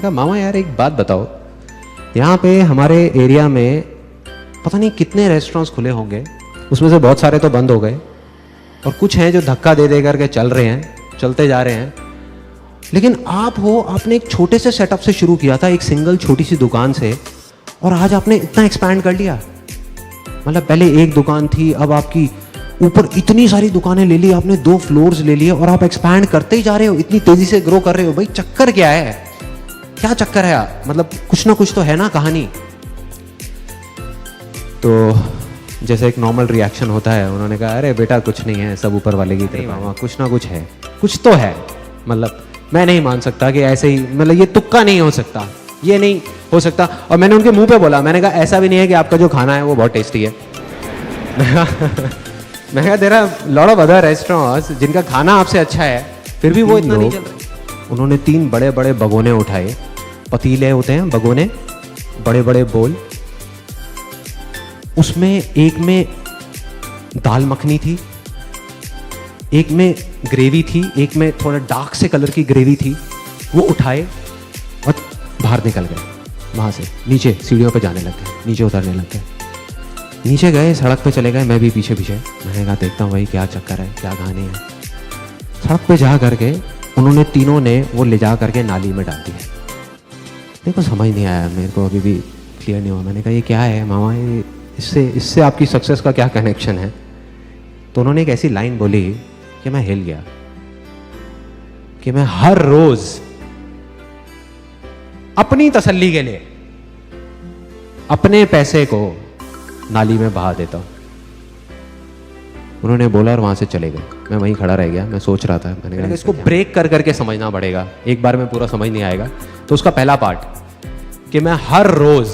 कहा मामा यार एक बात बताओ, यहाँ पे हमारे एरिया में पता नहीं कितने रेस्टोरेंट्स खुले होंगे, उसमें से बहुत सारे तो बंद हो गए और कुछ हैं जो धक्का दे दे करके चल रहे हैं, चलते जा रहे हैं। लेकिन आप हो, आपने एक छोटे से सेटअप से शुरू किया था, एक सिंगल छोटी सी दुकान से, और आज आपने इतना एक्सपैंड कर लिया। मतलब पहले एक दुकान थी, अब आपकी ऊपर इतनी सारी दुकानें ले ली आपने, 2 फ्लोर्स ले लिए और आप एक्सपैंड करते ही जा रहे हो, इतनी तेजी से ग्रो कर रहे हो। भाई चक्कर क्या है, क्या चक्कर है? मतलब कुछ ना कुछ तो है ना कहानी। तो जैसे एक नॉर्मल रिएक्शन होता है, उन्होंने कहा अरे बेटा कुछ नहीं है, सब ऊपर वाले की कृपा, कुछ ना कुछ है, कुछ तो है। मतलब मैं नहीं मान सकता कि ऐसे ही, मतलब ये तुक्का नहीं हो सकता, ये नहीं हो सकता। और मैंने उनके मुंह पे बोला, मैंने कहा ऐसा भी नहीं है कि आपका जो खाना है वो बहुत टेस्टी है। मैं कहा there are lot of other restaurants जिनका खाना आपसे अच्छा है, फिर भी वो इतना नहीं चल रहा। उन्होंने 3 बड़े बड़े भगोने उठाए, पतीले होते हैं भगोने, बड़े बड़े बोल, उसमें एक में दाल मखनी थी, एक में ग्रेवी थी, एक में थोड़ा डार्क से कलर की ग्रेवी थी। वो उठाए और बाहर निकल गए, वहाँ से नीचे सीढ़ियों पे जाने लग गए, नीचे उतरने लग गए। नीचे गए, सड़क पे चले गए, मैं भी पीछे पीछे। मैंने कहा देखता हूँ भाई क्या चक्कर है, क्या कहानी है। सड़क पे जा करके उन्होंने तीनों ने वो ले जा करके नाली में डाल दिया। मेरे को समझ नहीं आया, मेरे को अभी भी क्लियर नहीं हुआ। मैंने कहा ये क्या है मामा, ये इससे आपकी सक्सेस का क्या कनेक्शन है? तो उन्होंने एक ऐसी लाइन बोली कि मैं हिल गया, कि मैं हर रोज अपनी तसल्ली के लिए अपने पैसे को नाली में बहा देता हूं। उन्होंने बोला और वहां से चले गए। मैं वहीं खड़ा रह गया, मैं सोच रहा था, मैंने कहा इसको ब्रेक कर करके समझना पड़ेगा, एक बार में पूरा समझ नहीं आएगा। तो उसका पहला पार्ट कि मैं हर रोज,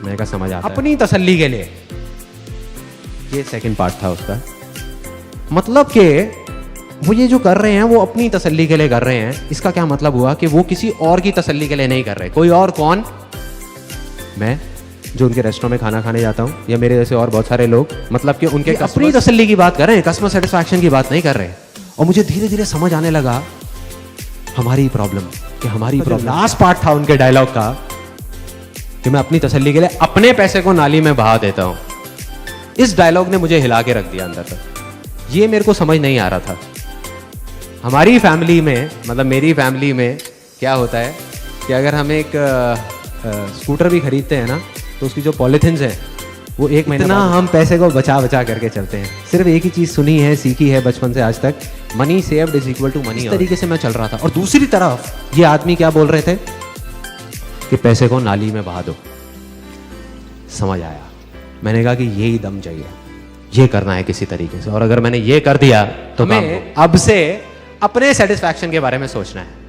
मैंने कहा समझ आता है, अपनी तसल्ली के लिए, ये सेकंड पार्ट था उसका। मतलब कि वो ये जो कर रहे हैं वो अपनी तसल्ली के लिए कर रहे हैं। इसका क्या मतलब हुआ कि वो किसी और की तसल्ली के लिए नहीं कर रहे। कोई और कौन? मैं, जो उनके रेस्टोरेंट में खाना खाने जाता हूँ, या मेरे जैसे और बहुत सारे लोग। मतलब कि उनके अपनी तसल्ली की बात कर रहे हैं, कस्टमर सेटिस्फैक्शन की बात नहीं कर रहे। और मुझे धीरे धीरे समझ आने लगा हमारी प्रॉब्लम, कि हमारी प्रॉब्लम। लास्ट पार्ट था उनके डायलॉग का कि मैं अपनी तसल्ली के लिए अपने पैसे को नाली में बहा देता हूं। इस डायलॉग ने मुझे हिला के रख दिया अंदर तक। ये मेरे को समझ नहीं आ रहा था। हमारी फैमिली में, मतलब मेरी फैमिली में क्या होता है कि अगर हम एक स्कूटर भी खरीदते हैं ना, तो उसकी जो पॉलिथिन्स है वो 1 महीना हम पैसे को बचा बचा करके चलते हैं। सिर्फ एक ही चीज़ सुनी है, सीखी है बचपन से आज तक, money saved is equal to money. इस तरीके से मैं चल रहा था। और दूसरी तरफ ये आदमी क्या बोल रहे थे कि पैसे को नाली में बहा दो। समझ आया। मैंने कहा कि यही दम चाहिए, ये करना है किसी तरीके से। और अगर मैंने ये कर दिया तो मैं अब से अपने सेटिस्फैक्शन के बारे में सोचना है।